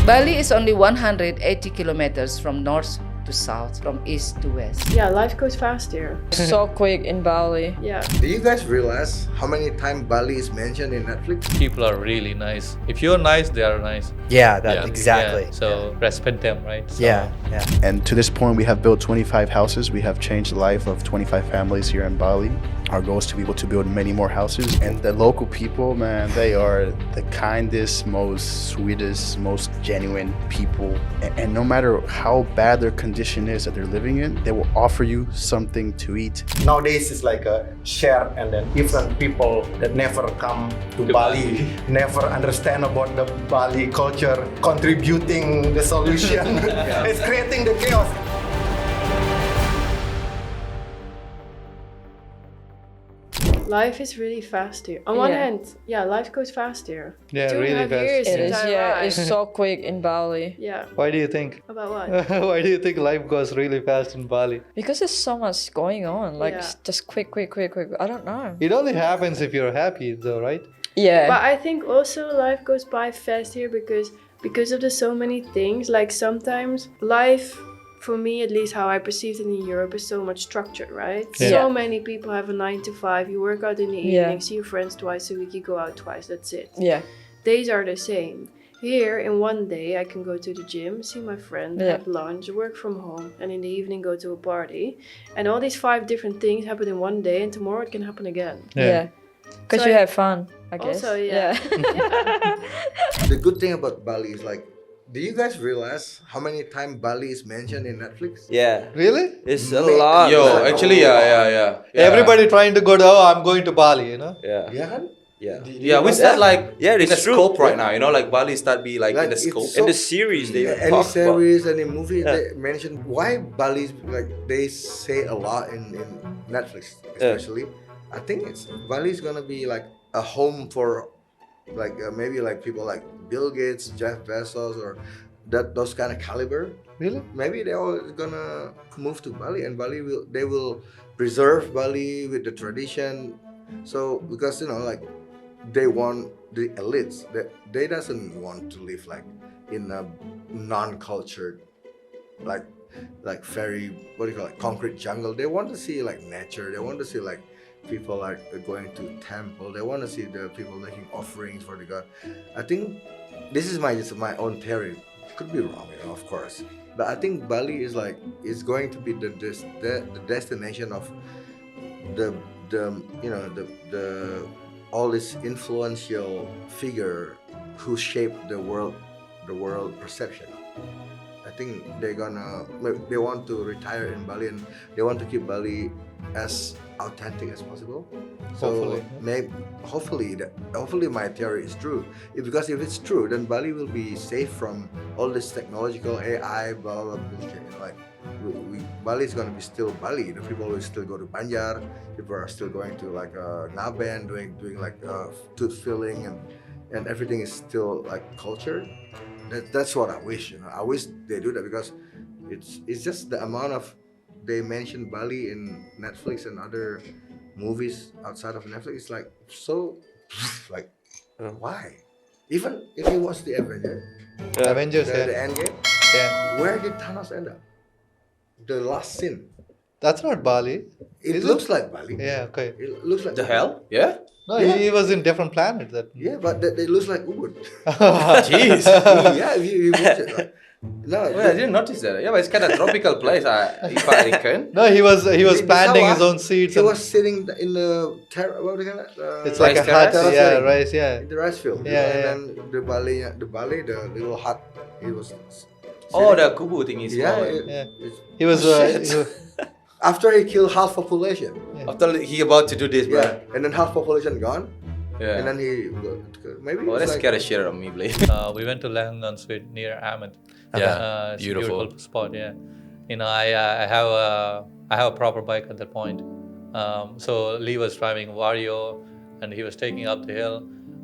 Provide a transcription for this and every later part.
Bali is only 180 kilometers from north to south, from east to west. Yeah, life goes fast here. So quick in Bali. Yeah. Do you guys realize how many times Bali is mentioned in Netflix? People are really nice. If you're nice, they are nice. Yeah, that Yeah. exactly. Yeah, so respect them, right? So, Yeah. And to this point, we have built 25 houses. We have changed the life of 25 families here in Bali. Our goal is to be able to build many more houses. And the local people, man, they are the kindest, most sweetest, most genuine people. And no matter how bad their condition is that they're living in, they will offer you something to eat. Nowadays it's like a share, and then different people that never come to Bali, never understand about the Bali culture, contributing the solution. It's creating the chaos. Life is really fast here. On one Yeah. hand, yeah, life goes fast here. Yeah, 2.5 really fast. years It since is, I yeah, arrived. it's so quick in Bali. Yeah. Why do you think? About what? Why do you think life goes really fast in Bali? Because there's so much going on, like Yeah. just quick. I don't know. It only happens if you're happy, though, right? Yeah. But I think also life goes by fast here because of the so many things. Like sometimes life, for me at least, how I perceived it in Europe, is so much structured, right? Yeah. So many people have a 9 to 5. You work out in the Yeah. evening, see your friends twice a week, you go out twice. That's it. yeah. Days are the same. Here, in one day, I can go to the gym, see my friend, Yeah. have lunch, work from home, and in the evening go to a party. And all these 5 different things happen in one day, and tomorrow it can happen again. Yeah. Because So you I- have fun, I guess. Also, yeah. The good thing about Bali is like, do you guys realize how many times Bali is mentioned in Netflix? Yeah, Really? it's a lot. Yo, man. actually, yeah. Everybody trying to go to, oh, I'm going to Bali, you know? Yeah, Yeah, kan? yeah. Yeah, we start like Yeah, in it's the true. scope right now. You know, like Bali start be like in the Like, scope. it's In so- the series, they Any talk about. series, any movie, Yeah. they mention why Bali is like they say a lot in Netflix, especially. I think it's Bali is gonna be like a home for like maybe like people like Bill Gates, Jeff Bezos, or those kind of caliber. Really? Maybe they're all gonna move to Bali, and they will preserve Bali with the tradition. So because like they want the elites that they doesn't want to live like in a non-cultured like very what do you call it, concrete jungle. They want to see like nature. They want to see like people like going to temple. They want to see the people making offerings for the god. I think this is just my own theory. Could be wrong, of course. But I think Bali is going to be the destination of the all this influential figure who shaped the world perception. I think they want to retire in Bali, and they want to keep Bali as authentic as possible. So hopefully my theory is true. Because if it's true, then Bali will be safe from all this technological AI blah blah, blah bullshit. Like Bali is gonna be still Bali. The people will still go to Banjar. People are still going to like Ngaben, doing like tooth filling, and everything is still like culture. That's what I wish. I wish they do that, because it's just the amount of they mention Bali in Netflix and other movies outside of Netflix. It's like so like why? Even if you watch the Avengers, the yeah. Endgame, Yeah. where did Thanos end up? The last scene. That's not Bali. It Is looks like Bali. Yeah, okay. It looks like The hell? Yeah. No, Yeah. he was in different planet. That. Yeah, but it looks like Ubud. Jeez. Yeah, if you watch it. Like, no, Well, I didn't notice that. Yeah, but it's kind of tropical place. If I reckon. No, he was Di planting sawah, his own seeds. He and was sitting in the what do you call it? it's like a rice hut. terrace? Yeah, wedding. rice. Yeah. In the rice field. Yeah, and yeah. then the little hut. It was. Oh, sitting- the kubu thing is Yeah. small. Yeah. it's- He was. shit. He was after he killed half population. After he about to do this, bro. Yeah, and then half population gone, Yeah. and then he maybe. Oh, it's that like, scared the shit out of me, Blake. we went to Langan Sweet near Ammon. Yeah, It's beautiful. a beautiful spot. Yeah, I have a proper bike at that point. So Lee was driving Vario, and he was taking up the hill.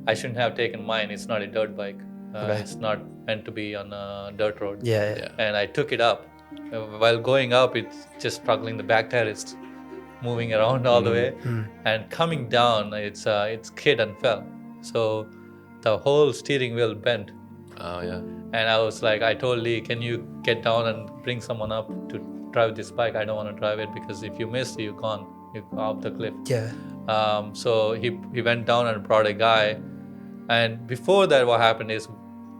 I shouldn't have taken mine. It's not a dirt bike. It's not meant to be on a dirt road. Yeah. And I took it up. While going up, it's just struggling. The back tire is moving around all the way, and coming down, it's skid and fell. So the whole steering wheel bent. Oh yeah. And I was like, I told Lee, can you get down and bring someone up to drive this bike? I don't want to drive it because if you miss, you're gone. You go off the cliff. Yeah. So he went down and brought a guy. And before that, what happened is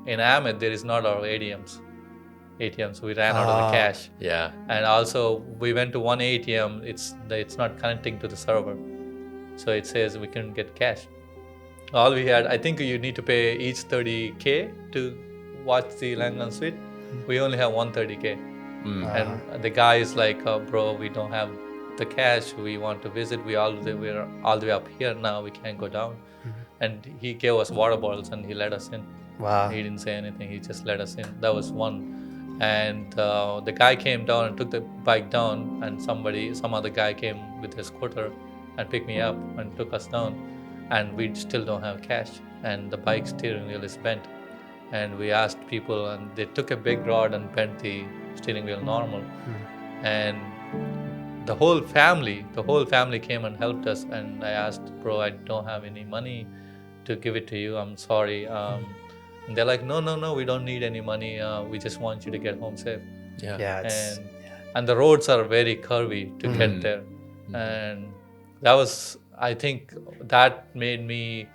in Ahmed, there is not a lot of ATMs. So we ran out of the cash. Yeah. And also we went to one ATM, it's not connecting to the server. So it says we couldn't get cash. All we had, I think you need to pay each 30K to watch the Langan suite. We only have 130K. And the guy is like, bro, we don't have the cash. We want to visit. We're all the way up here now. We can't go down. And he gave us water bottles and he let us in. Wow. He didn't say anything. He just let us in. That was one. And the guy came down and took the bike down, and some other guy came with his scooter and picked me up and took us down. And we still don't have cash, and the bike steering wheel is bent. And we asked people, and they took a big rod and bent the steering wheel normal. And the whole family came and helped us. And I asked, bro, I don't have any money to give it to you. I'm sorry. And they're like, no, we don't need any money. We just want you to get home safe. Yeah. And the roads are very curvy to get there. And that was, I think, that made me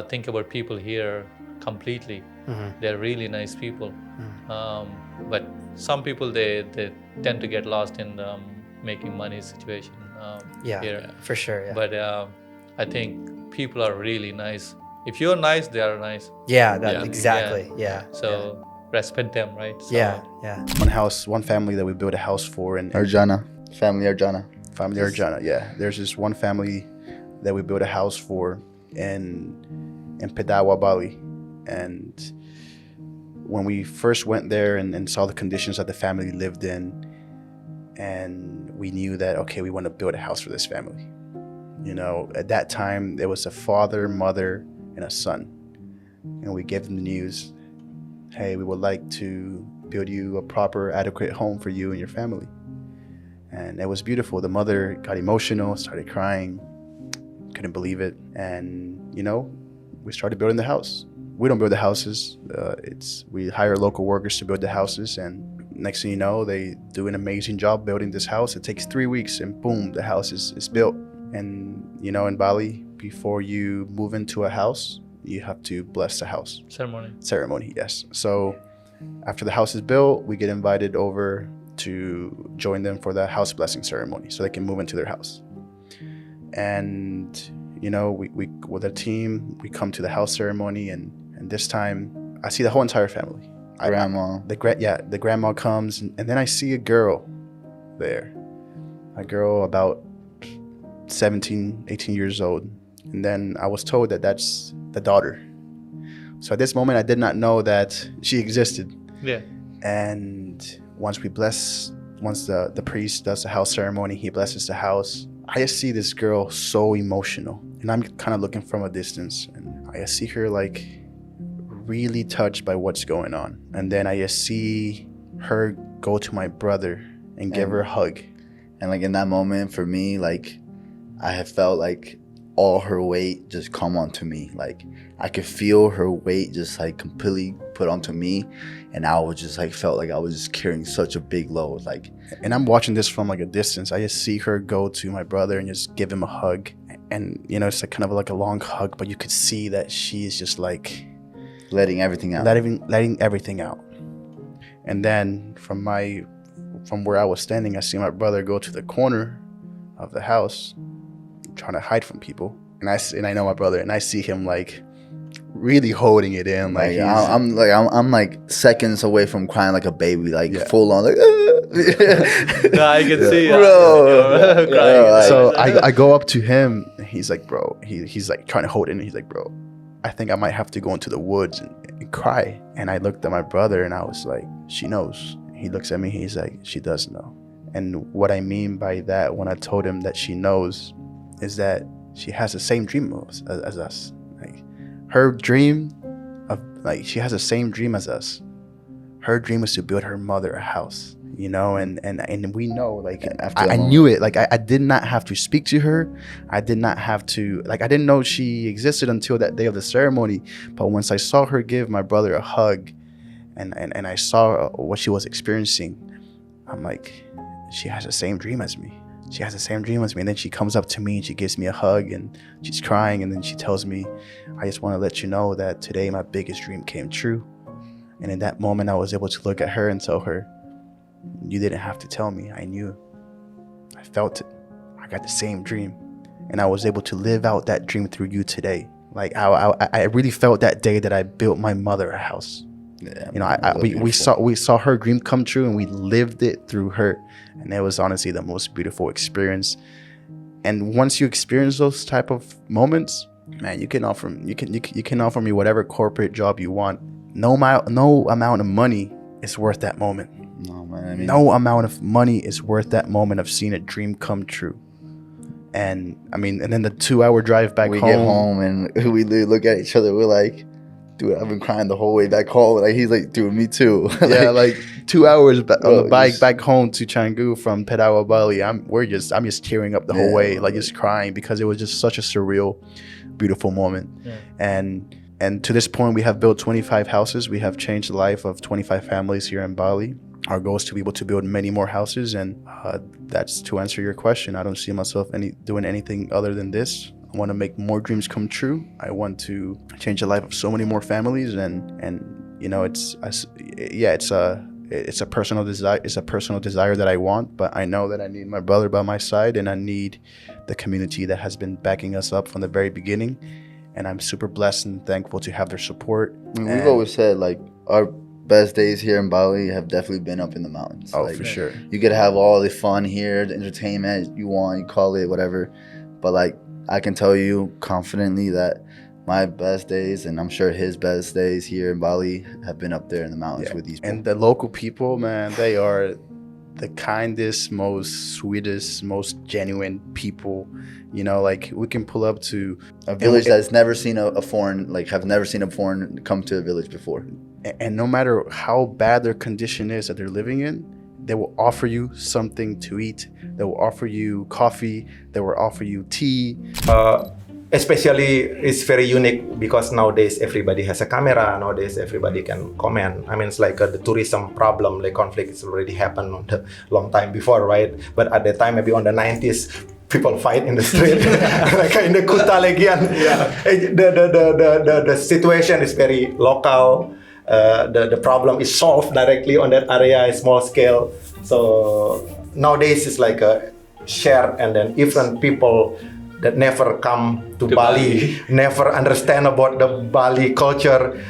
think about people here completely. They're really nice people. But some people, they tend to get lost in the making money situation here. For sure. Yeah. But I think people are really nice. If you're nice, they are nice. Exactly. Yeah. So respect them, right? So, Yeah. One family that we built a house for in Arjana, family Arjana. Yeah. There's this one family that we built a house for in Pedawa, Bali. And when we first went there and saw the conditions that the family lived in, and we knew that, okay, we want to build a house for this family. You know, at that time, there was a father, mother, and a son. And we gave them the news, hey, we would like to build you a proper, adequate home for you and your family. And it was beautiful. The mother got emotional, started crying, couldn't believe it. And, you know, we started building the house. We don't build the houses. We hire local workers to build the houses. And next thing you know, they do an amazing job building this house. It takes 3 weeks and boom, the house is built. And, you know, in Bali, before you move into a house, you have to bless the house. Ceremony, yes. So after the house is built, we get invited over to join them for the house blessing ceremony so they can move into their house. And, you know, we with a team, we come to the house ceremony, and this time I see the whole entire family. Grandma. The grandma comes, and then I see a girl there. A girl about 17, 18 years old. And then I was told that that's the daughter. So at this moment, I did not know that she existed. Yeah. And once the priest does the house ceremony, he blesses the house. I just see this girl so emotional. And I'm kind of looking from a distance. And I see her like really touched by what's going on. And then I just see her go to my brother and give her a hug. And like in that moment for me, like I have felt like all her weight just come onto me. Like I could feel her weight just like completely put onto me, and I was just like felt like I was just carrying such a big load. Like, and I'm watching this from like a distance. I just see her go to my brother and just give him a hug, and you know, it's like kind of like a long hug, but you could see that she is just like letting everything out. Letting everything out. And then from where I was standing, I see my brother go to the corner of the house, trying to hide from people. And I know my brother, and I see him like really holding it in. Like I'm like seconds away from crying like a baby, like full on like. No, I can see, bro. So I go up to him. And he's like, bro. He's like trying to hold it in. He's like, bro, I think I might have to go into the woods and cry. And I looked at my brother, and I was like, she knows. He looks at me. He's like, she does know. And what I mean by that, when I told him that she knows, is that she has the same dream as us. Like her dream of like she has the same dream as us. Her dream was to build her mother a house, you know, and we know, like I knew it. Like I did not have to speak to her. I did not have to, like, I didn't know she existed until that day of the ceremony. But once I saw her give my brother a hug, and I saw what she was experiencing. I'm like, she has the same dream as me. She has the same dream as me. And then she comes up to me and she gives me a hug and she's crying. And then she tells me, I just want to let you know that today my biggest dream came true. And in that moment, I was able to look at her and tell her, you didn't have to tell me. I knew. I felt it. I got the same dream. And I was able to live out that dream through you today. Like I really felt that day that I built my mother a house. Yeah, you know, we saw her dream come true, and we lived it through her, and it was honestly the most beautiful experience. And once you experience those type of moments, man, you can offer me whatever corporate job you want. No amount of money is worth that moment. No, man. I mean, no amount of money is worth that moment of seeing a dream come true. And I mean, and then the 2-hour drive back home. We get home and we look at each other. We're like, dude, I've been crying the whole way back home. Like, he's like, dude, me too. Yeah, like 2 hours on the bike back home to Canggu from Petawa, Bali. I'm just tearing up the whole way, like just crying, because it was just such a surreal, beautiful moment. Yeah. And to this point, we have built 25 houses. We have changed the life of 25 families here in Bali. Our goal is to be able to build many more houses, and that's to answer your question. I don't see myself doing anything other than this. I want to make more dreams come true. I want to change the life of so many more families, and you know, it's a personal desire. It's a personal desire that I want, but I know that I need my brother by my side, and I need the community that has been backing us up from the very beginning. And I'm super blessed and thankful to have their support. I mean, we've always said, like, our best days here in Bali have definitely been up in the mountains. Oh, like, for sure. You could have all the fun here, the entertainment you want, you call it whatever, but like, I can tell you confidently that my best days, and I'm sure his best days here in Bali, have been up there in the mountains with these people. And the local people, man, they are the kindest, most sweetest, most genuine people. You know, like, we can pull up to a village that's never seen a foreign, like, have never seen a foreign come to a village before. And no matter how bad their condition is that they're living in, they will offer you something to eat. They will offer you coffee. They will offer you tea. Especially, it's very unique because nowadays everybody has a camera. Nowadays everybody can comment. I mean, it's like the tourism problem, like conflict, it's already happened on the long time before, right? But at the time, maybe on the 90s, people fight in the street, like in the Kuta Legian. Yeah. The situation is very local. The problem is solved directly on that area, small scale. So nowadays it's like a share, and then even people that never come to Bali, never understand about the Bali culture,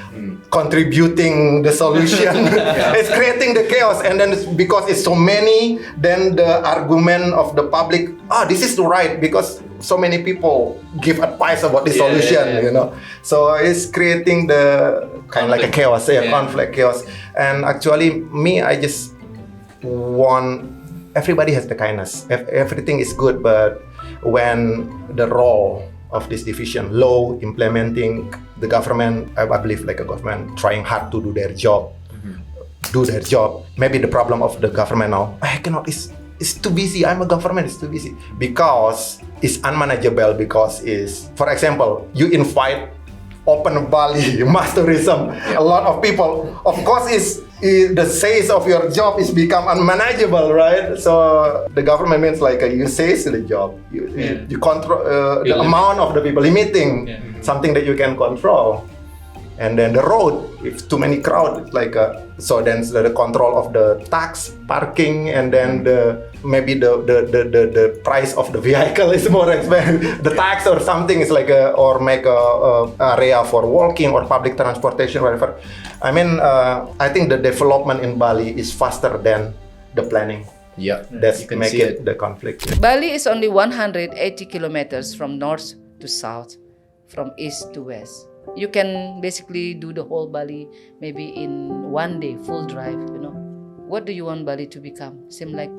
contributing the solution. It's creating the chaos, and then because it's so many, then the argument of the public, this is the right, because so many people give advice about the solution, you know. So it's creating the kind of like a chaos, conflict, chaos. And actually, me, I just want, everybody has the kindness. Everything is good, but when the role of this division, law, implementing the government, I believe like a government trying hard to do their job, Maybe the problem of the government now, I cannot, it's too busy. I'm a government, it's too busy. Because it's unmanageable, because is, for example, you invite open Bali, mass tourism, a lot of people, of course, is the size of your job is become unmanageable, right? So the government means like you size the job, you control the amount of the people, limiting something that you can control. And then the road, if too many crowd, like so then the control of the tax, parking, and then maybe the price of the vehicle is more expensive. The tax or something is like or make a area for walking or public transportation, whatever. I mean, I think the development in Bali is faster than the planning. Yeah, that's make it the conflict. Bali is only 180 kilometers from north to south, from east to west. You can basically do the whole Bali maybe in one day, full drive, you know. What do you want Bali to become? Seem like